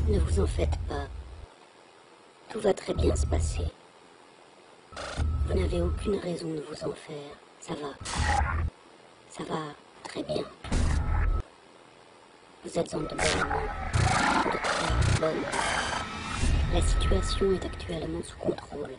Ne vous en faites pas. Tout va très bien se passer. Vous n'avez aucune raison de vous en faire. Ça va. Ça va très bien. Vous êtes en de bonnes mains. Docteur, bonne. La situation est actuellement sous contrôle.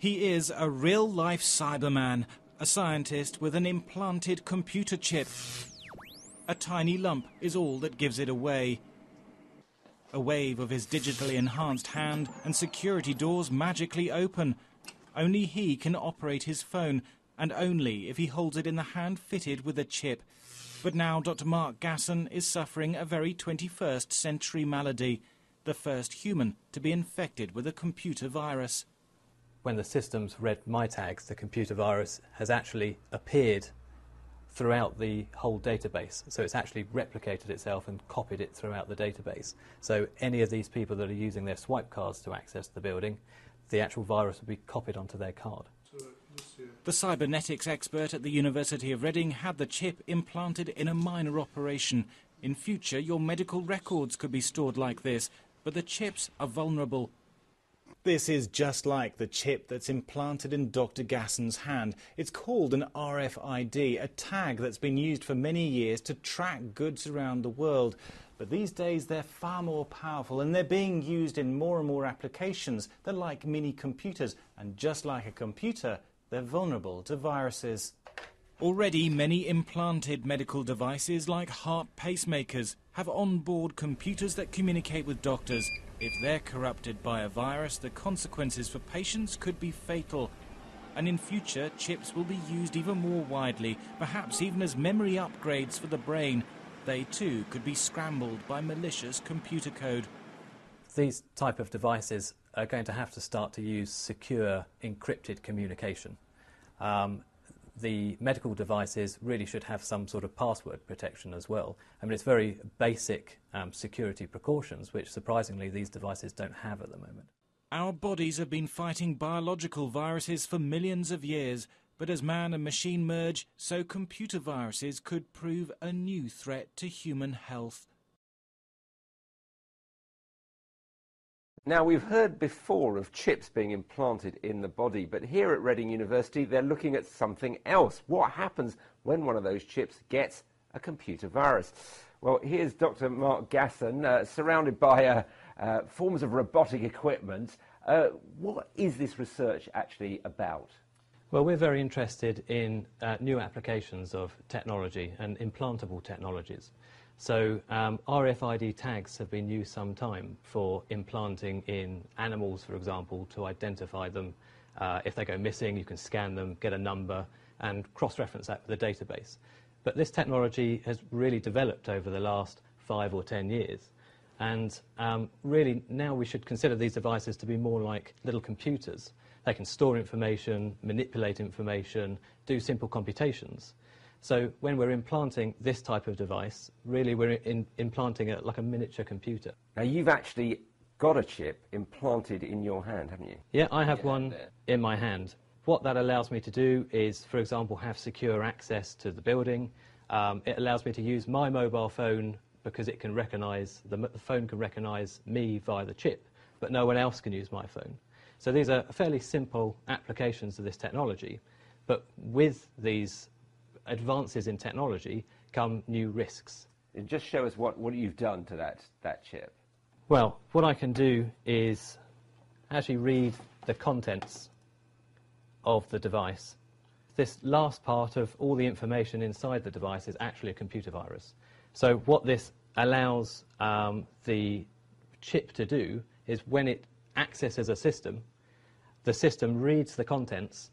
He is a real-life Cyberman, a scientist with an implanted computer chip. A tiny lump is all that gives it away. A wave of his digitally enhanced hand and security doors magically open. Only he can operate his phone, and only if he holds it in the hand fitted with a chip. But now Dr. Mark Gasson is suffering a very 21st century malady, the first human to be infected with a computer virus. When the system's read my tags, the computer virus has actually appeared throughout the whole database. So it's actually replicated itself and copied it throughout the database. So any of these people that are using their swipe cards to access the building, the actual virus will be copied onto their card. The cybernetics expert at the University of Reading had the chip implanted in a minor operation. In future, your medical records could be stored like this, but the chips are vulnerable. This is just like the chip that's implanted in Dr. Gasson's hand. It's called an RFID, a tag that's been used for many years to track goods around the world. But these days they're far more powerful and they're being used in more and more applications. They're like mini computers, and just like a computer, they're vulnerable to viruses. Already many implanted medical devices like heart pacemakers have on-board computers that communicate with doctors. If they're corrupted by a virus, the consequences for patients could be fatal. And in future, chips will be used even more widely, perhaps even as memory upgrades for the brain. They too could be scrambled by malicious computer code. These type of devices are going to have to start to use secure encrypted communication. The medical devices really should have some sort of password protection as well. I mean, it's very basic security precautions, which surprisingly these devices don't have at the moment. Our bodies have been fighting biological viruses for millions of years, but as man and machine merge, so computer viruses could prove a new threat to human health. Now, we've heard before of chips being implanted in the body, but here at Reading University they're looking at something else. What happens when one of those chips gets a computer virus? Well, here's Dr. Mark Gasson, surrounded by forms of robotic equipment. What is this research actually about? Well, we're very interested in new applications of technology and implantable technologies. So RFID tags have been used some time for implanting in animals, for example, to identify them. If they go missing, you can scan them, get a number, and cross-reference that with the database. But this technology has really developed over the last 5 or 10 years. And really, now we should consider these devices to be more like little computers. They can store information, manipulate information, do simple computations. So when we're implanting this type of device, really we're implanting it like a miniature computer. Now, you've actually got a chip implanted in your hand, haven't you? Yeah, I have one in my hand. What that allows me to do is, for example, have secure access to the building. It allows me to use my mobile phone because it can recognise, the phone can recognise me via the chip, but no one else can use my phone. So these are fairly simple applications of this technology, but with these advances in technology come new risks. And just show us what you've done to that chip. Well, what I can do is actually read the contents of the device. This last part of all the information inside the device is actually a computer virus. So what this allows the chip to do is when it accesses a system, the system reads the contents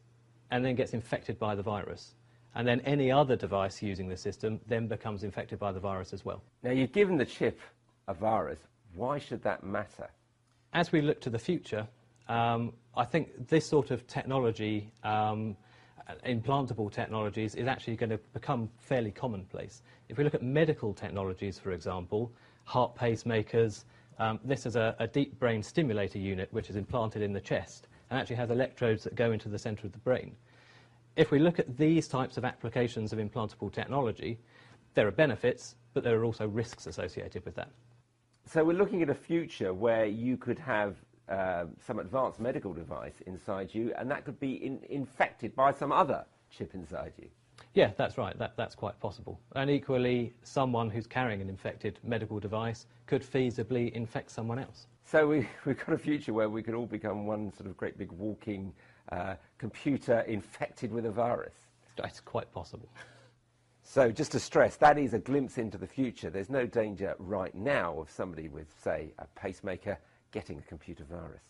and then gets infected by the virus. And then any other device using the system then becomes infected by the virus as well. Now, you've given the chip a virus. Why should that matter? As we look to the future, I think this sort of technology, implantable technologies, is actually going to become fairly commonplace. If we look at medical technologies, for example, heart pacemakers, this is a deep brain stimulator unit which is implanted in the chest and actually has electrodes that go into the centre of the brain. If we look at these types of applications of implantable technology, there are benefits, but there are also risks associated with that. So we're looking at a future where you could have some advanced medical device inside you, and that could be infected by some other chip inside you. Yeah, that's right. That's quite possible. And equally, someone who's carrying an infected medical device could feasibly infect someone else. So we've got a future where we could all become one sort of great big walking computer infected with a virus. It's quite possible. So just to stress, that is a glimpse into the future. There's no danger right now of somebody with, say, a pacemaker getting a computer virus.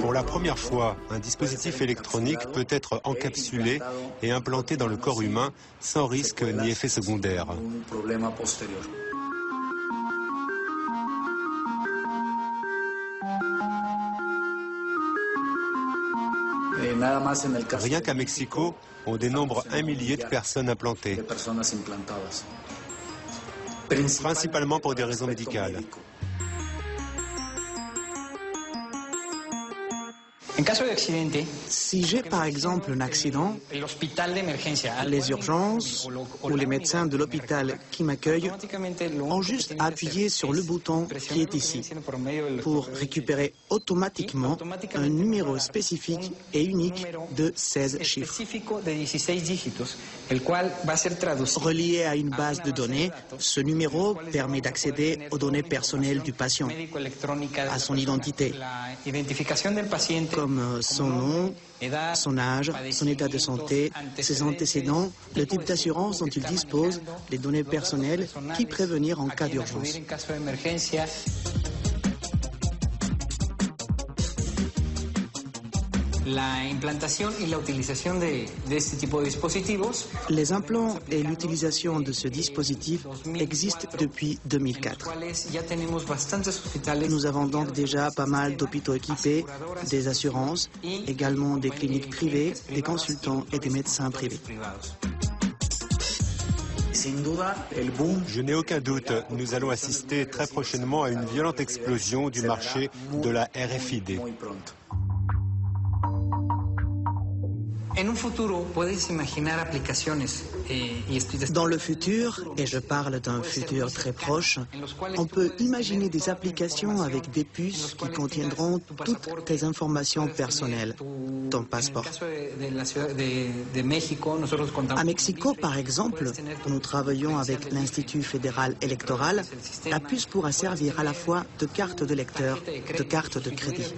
Pour la première fois, un dispositif électronique peut être encapsulé et implanté dans le corps humain sans risque ni effet secondaire. Rien qu'à Mexico, on dénombre 1 millier de personnes implantées, principalement pour des raisons médicales. Si j'ai par exemple un accident, les urgences ou les médecins de l'hôpital qui m'accueillent ont juste à appuyer sur le bouton qui est ici pour récupérer automatiquement un numéro spécifique et unique de 16 chiffres. Relié à une base de données, ce numéro permet d'accéder aux données personnelles du patient, à son identité, comme son nom, son âge, son état de santé, ses antécédents, le type d'assurance dont il dispose, les données personnelles, qui prévenir en cas d'urgence. Les implants et l'utilisation de ce dispositif existent depuis 2004. Nous avons donc déjà pas mal d'hôpitaux équipés, des assurances, également des cliniques privées, des consultants et des médecins privés. Je n'ai aucun doute, nous allons assister très prochainement à une violente explosion du marché de la RFID. Dans le futur, et je parle d'un futur très proche, on peut imaginer des applications avec des puces qui contiendront toutes tes informations personnelles, ton passeport. À Mexico, par exemple, nous travaillons avec l'Institut fédéral électoral. La puce pourra servir à la fois de carte de lecteur, de carte de crédit.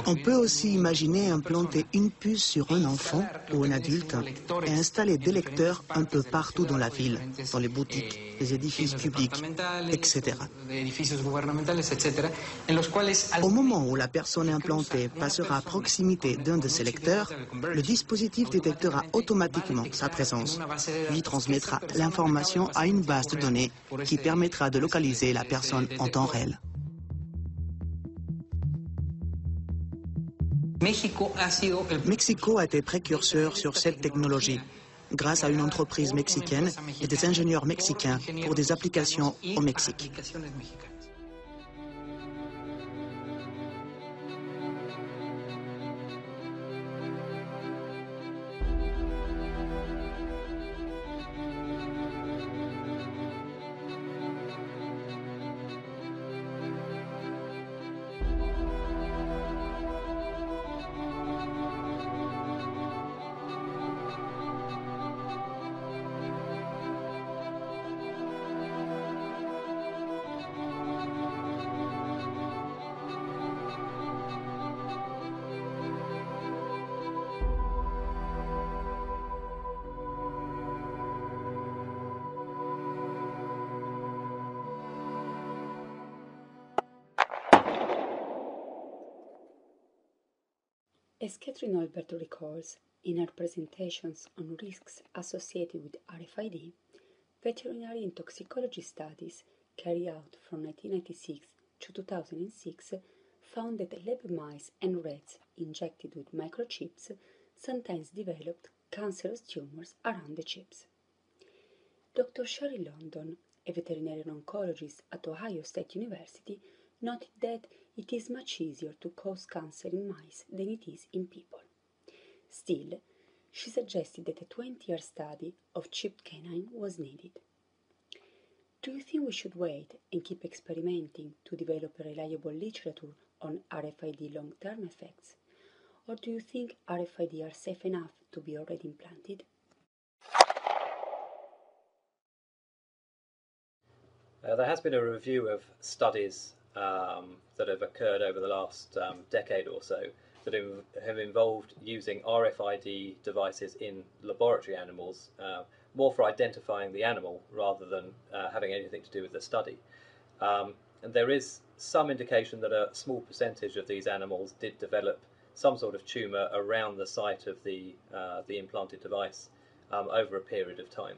On peut aussi imaginer implanter une puce sur un enfant ou un adulte et installer des lecteurs un peu partout dans la ville, dans les boutiques, les édifices publics, etc. Au moment où la personne implantée passera à proximité d'un de ces lecteurs, le dispositif détectera automatiquement sa présence, lui transmettra l'information à une base de données qui permettra de localiser la personne en temps réel. Mexico a été précurseur sur cette technologie grâce à une entreprise mexicaine et des ingénieurs mexicains pour des applications au Mexique. As Catherine Albert recalls in her presentations on risks associated with RFID, veterinary and toxicology studies carried out from 1996 to 2006 found that lab mice and rats injected with microchips sometimes developed cancerous tumors around the chips. Dr. Sherry London, a veterinarian oncologist at Ohio State University, noted that it is much easier to cause cancer in mice than it is in people. Still, she suggested that a 20-year study of chipped canine was needed. Do you think we should wait and keep experimenting to develop a reliable literature on RFID long-term effects? Or do you think RFID are safe enough to be already implanted? There has been a review of studies that have occurred over the last decade or so that have involved using RFID devices in laboratory animals, more for identifying the animal rather than having anything to do with the study. And there is some indication that a small percentage of these animals did develop some sort of tumour around the site of the implanted device over a period of time.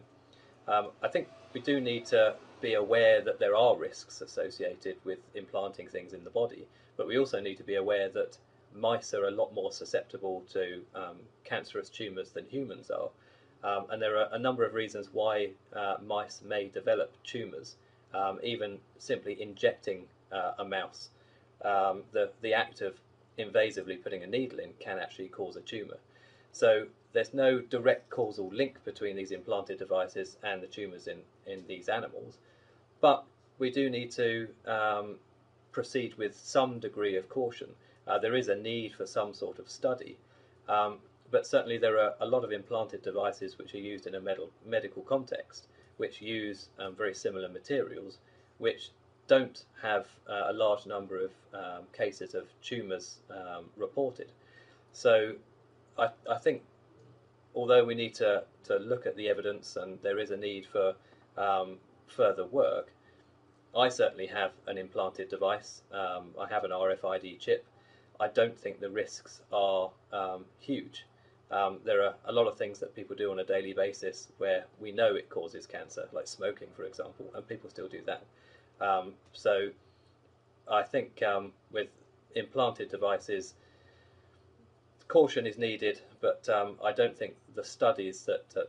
I think we do need to be aware that there are risks associated with implanting things in the body, but we also need to be aware that mice are a lot more susceptible to cancerous tumours than humans are. And there are a number of reasons why mice may develop tumours, even simply injecting a mouse. The act of invasively putting a needle in can actually cause a tumour. So there's no direct causal link between these implanted devices and the tumours in these animals, but we do need to proceed with some degree of caution. There is a need for some sort of study, but certainly there are a lot of implanted devices which are used in a medical context, which use very similar materials, which don't have a large number of cases of tumours reported. So I think, although we need to look at the evidence and there is a need for further work, I certainly have an implanted device. I have an RFID chip. I don't think the risks are huge. There are a lot of things that people do on a daily basis where we know it causes cancer, like smoking, for example, and people still do that. So I think with implanted devices, caution is needed, but I don't think the studies that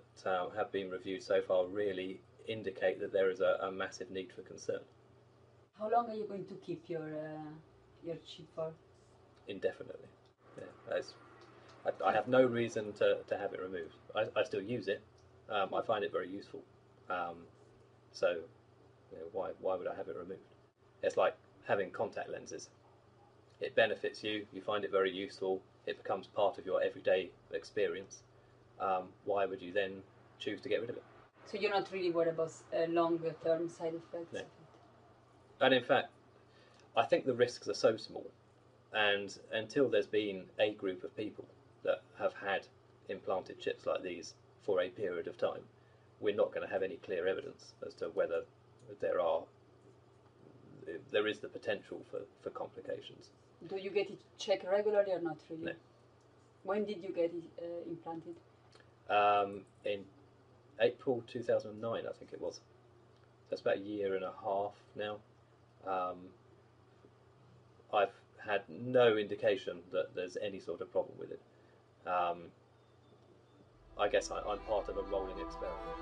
have been reviewed so far really indicate that there is a massive need for concern. How long are you going to keep your chip for? Indefinitely. Yeah, I have no reason to have it removed. I still use it. I find it very useful. So you know, why would I have it removed? It's like having contact lenses. It benefits you, you find it very useful, it becomes part of your everyday experience. Why would you then choose to get rid of it? So you're not really worried about longer term side effects? No. And in fact, I think the risks are so small, and until there's been a group of people that have had implanted chips like these for a period of time, we're not going to have any clear evidence as to whether there is the potential for complications. Do you get it checked regularly or not really? No. When did you get it implanted? In April 2009, I think it was. So it's about a year and a half now. I've had no indication that there's any sort of problem with it. I guess I'm part of a rolling experiment.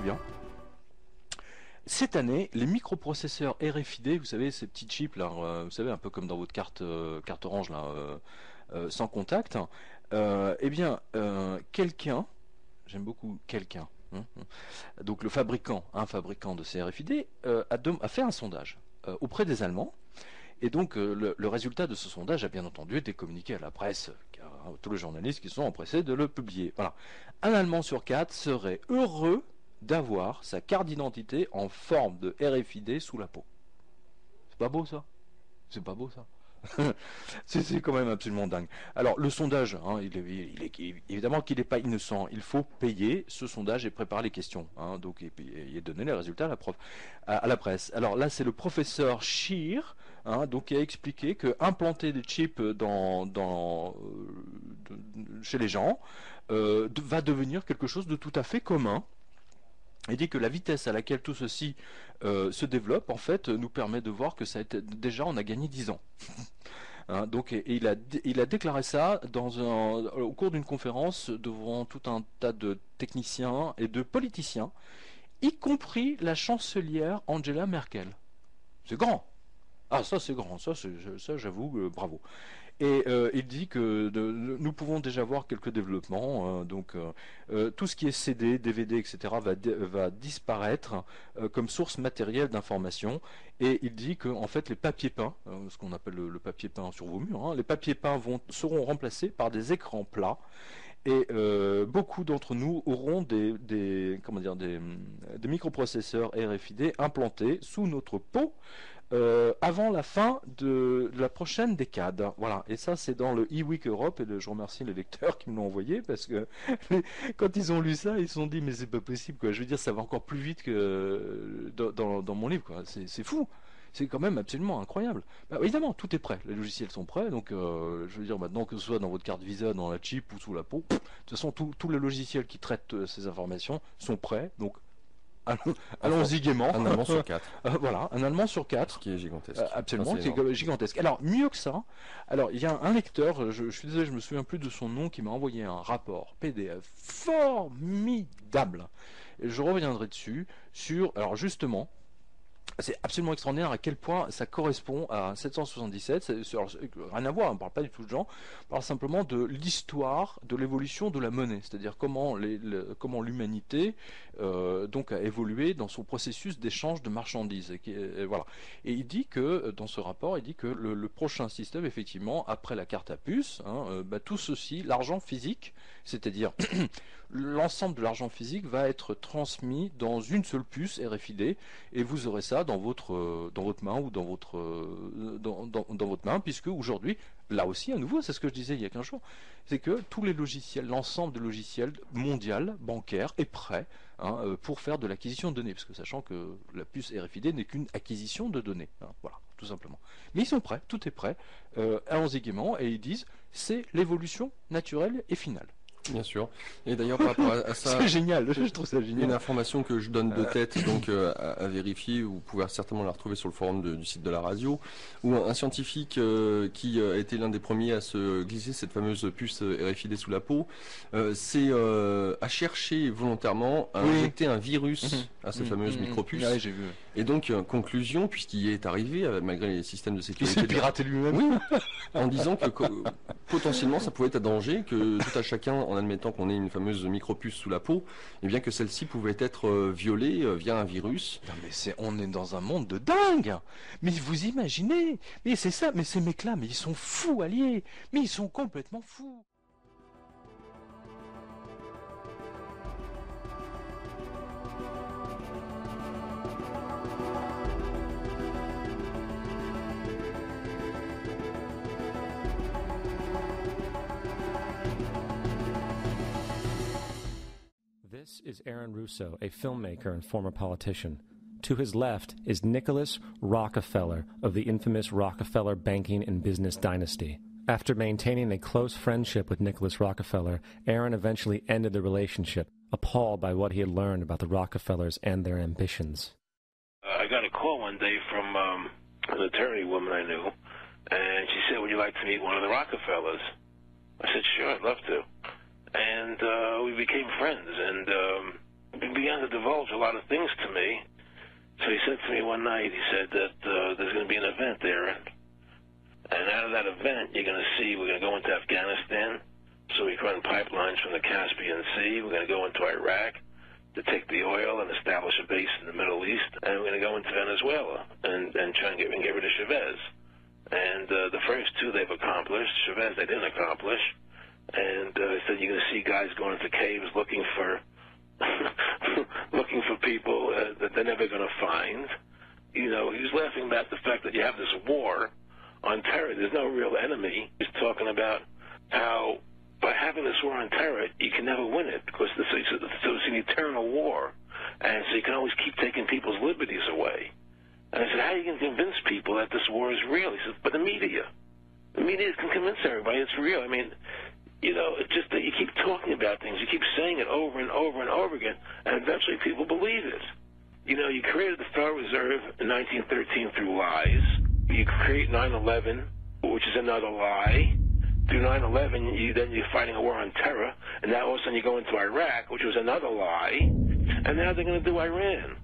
écoutez bien. Cette année, les microprocesseurs RFID, vous savez, ces petits chips là, vous savez, un peu comme dans votre carte orange là, sans contact, quelqu'un, j'aime beaucoup quelqu'un, donc le fabricant, un fabricant de ces RFID, a fait un sondage auprès des Allemands. Et donc le résultat de ce sondage a bien entendu été communiqué à la presse, car tous les journalistes qui sont empressés de le publier. Voilà. Un Allemand sur 4 serait heureux d'avoir sa carte d'identité en forme de RFID sous la peau. C'est pas beau ça? C'est pas beau ça? C'est quand même absolument dingue. Alors le sondage, évidemment qu'il n'est pas innocent. Il faut payer ce sondage et préparer les questions. Donc et donner les résultats à la presse. Alors là c'est le professeur Scheer, donc qui a expliqué que implanter des chips chez les gens va devenir quelque chose de tout à fait commun. Il dit que la vitesse à laquelle tout ceci se développe, en fait, nous permet de voir que déjà on a gagné 10 ans. Donc, il a déclaré ça au cours d'une conférence devant tout un tas de techniciens et de politiciens, y compris la chancelière Angela Merkel. C'est grand. Ah, ça c'est grand, ça j'avoue, bravo. Et il dit que nous pouvons déjà voir quelques développements, tout ce qui est CD, DVD, etc. va disparaître comme source matérielle d'information. Et il dit que en fait les papiers peints, ce qu'on appelle le papier peint sur vos murs, les papiers peints seront remplacés par des écrans plats. Et beaucoup d'entre nous auront des microprocesseurs RFID implantés sous notre peau avant la fin de la prochaine décade. Voilà, et ça c'est dans le e-week Europe, et je remercie les lecteurs qui me l'ont envoyé, parce que quand ils ont lu ça, ils se sont dit mais c'est pas possible quoi. Je veux dire, ça va encore plus vite que dans mon livre quoi. C'est fou. C'est quand même absolument incroyable. Bah, évidemment, tout est prêt. Les logiciels sont prêts. Donc, je veux dire, maintenant, que ce soit dans votre carte Visa, dans la chip ou sous la peau, de toute façon, tous les logiciels qui traitent ces informations sont prêts. Donc, allons-y gaiement. Un Allemand sur 4. Voilà, un Allemand sur 4. Ce qui est gigantesque. Absolument, qui est gigantesque. Alors, mieux que ça, il y a un lecteur, je suis désolé, je me souviens plus de son nom, qui m'a envoyé un rapport PDF formidable. Et je reviendrai dessus alors justement, c'est absolument extraordinaire à quel point ça correspond à 777. Rien à voir, on ne parle pas du tout de gens, on parle simplement de l'histoire de l'évolution de la monnaie, c'est-à-dire comment l'humanité donc a évolué dans son processus d'échange de marchandises. Voilà. Et il dit que, dans ce rapport, il dit que le prochain système, effectivement, après la carte à puce, tout ceci, l'argent physique, c'est-à-dire l'ensemble de l'argent physique va être transmis dans une seule puce RFID, et vous aurez ça dans votre main ou dans votre main, puisque aujourd'hui, là aussi à nouveau, c'est ce que je disais il y a 15 jours, c'est que tous les logiciels, l'ensemble des logiciels mondial, bancaire, est prêt pour faire de l'acquisition de données, parce que sachant que la puce RFID n'est qu'une acquisition de données, voilà, tout simplement. Mais ils sont prêts, tout est prêt, allons-y gaiement, et ils disent c'est l'évolution naturelle et finale. Bien sûr. Et d'ailleurs, par rapport à ça, c'est génial, je trouve ça génial. Une information que je donne de tête, donc à vérifier, vous pouvez certainement la retrouver sur le forum du site de la radio, où un scientifique qui a été l'un des premiers à se glisser cette fameuse puce RFID sous la peau, a cherché volontairement à injecter un virus à cette fameuse micropuce. Ouais, j'ai vu. Et donc, conclusion, puisqu'il y est arrivé, malgré les systèmes de sécurité... Il s'est piraté lui-même. Oui, en disant que potentiellement ça pouvait être un danger, que tout à chacun, en admettant qu'on ait une fameuse micropuce sous la peau, et bien que celle-ci pouvait être violée via un virus. Non mais on est dans un monde de dingue. Mais vous imaginez, mais c'est ça, mais ces mecs-là, mais ils sont fous alliés, mais ils sont complètement fous. This is Aaron Russo, a filmmaker and former politician. To his left is Nicholas Rockefeller of the infamous Rockefeller banking and business dynasty. After maintaining a close friendship with Nicholas Rockefeller, Aaron eventually ended the relationship, appalled by what he had learned about the Rockefellers and their ambitions. I got a call one day from an attorney woman I knew, and she said, would you like to meet one of the Rockefellers? I said, sure, I'd love to. And we became friends, and He began to divulge a lot of things to me. So he said to me one night, he said that there's going to be an event there, and out of that event, you're going to see we're going to go into Afghanistan, so we can run pipelines from the Caspian Sea. We're going to go into Iraq to take the oil and establish a base in the Middle East, and we're going to go into Venezuela and try and get rid of Chavez. And the first two they've accomplished. Chavez they didn't accomplish. And he said you're going to see guys going into caves looking for looking for people that they're never going to find. You know, he was laughing about the fact that you have this war on terror. There's no real enemy. He's talking about how by having this war on terror, you can never win it because so it's an eternal war. And so you can always keep taking people's liberties away. And I said, how are you going to convince people that this war is real? He said, but the media can convince everybody it's real. I mean, you know, it's just that you keep talking about things. You keep saying it over and over and over again, and eventually people believe it. You know, you created the Federal Reserve in 1913 through lies. You create 9/11, which is another lie. Through 9/11, then you're fighting a war on terror, and now all of a sudden you go into Iraq, which was another lie, and now they're going to do Iran.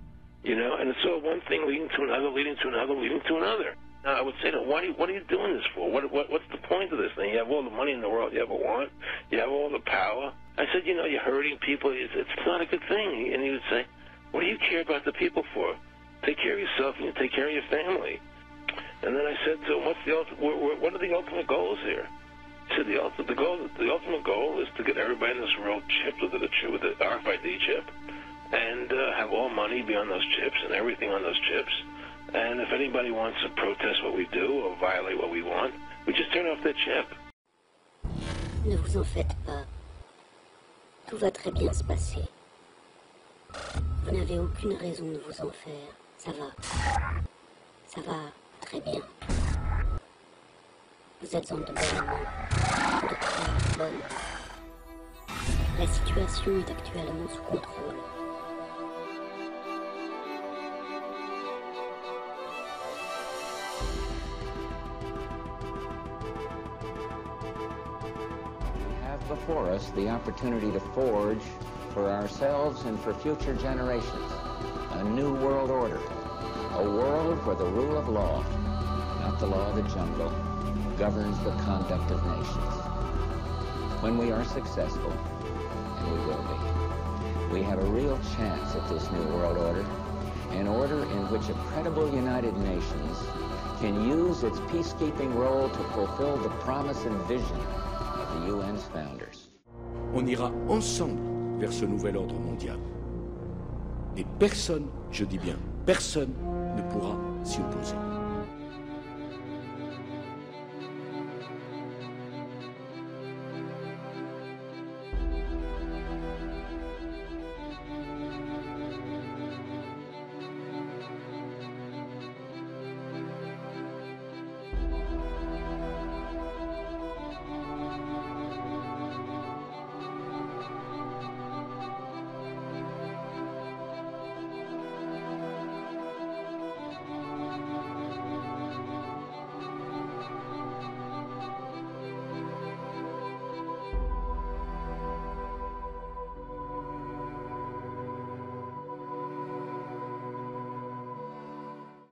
You know, and it's all one thing leading to another, leading to another, leading to another. Now, I would say to them, what are you doing this for? What's the point of this thing? You have all the money in the world you ever want. You have all the power. I said, you know, you're hurting people. It's not a good thing. And he would say, what do you care about the people for? Take care of yourself and you take care of your family. And then I said to him, what are the ultimate goals here? He said, the ultimate goal is to get everybody in this world chipped with the RFID chip and have all money be on those chips and everything on those chips. And if anybody wants to protest what we do or violate what we want, we just turn off their chip. Ne vous en faites pas. Tout va très bien se passer. Vous n'avez aucune raison de vous en faire. Ça va très bien. Vous êtes en de bonnes mains. Docteur, homme. La situation est actuellement sous contrôle. Before us the opportunity to forge for ourselves and for future generations a new world order, a world where the rule of law, not the law of the jungle, governs the conduct of nations. When we are successful, and we will be, we have a real chance at this new world order, an order in which a credible United Nations can use its peacekeeping role to fulfill the promise and vision the UN's founders. On ira ensemble vers ce nouvel ordre mondial. Et personne, je dis bien, personne ne pourra s'y opposer.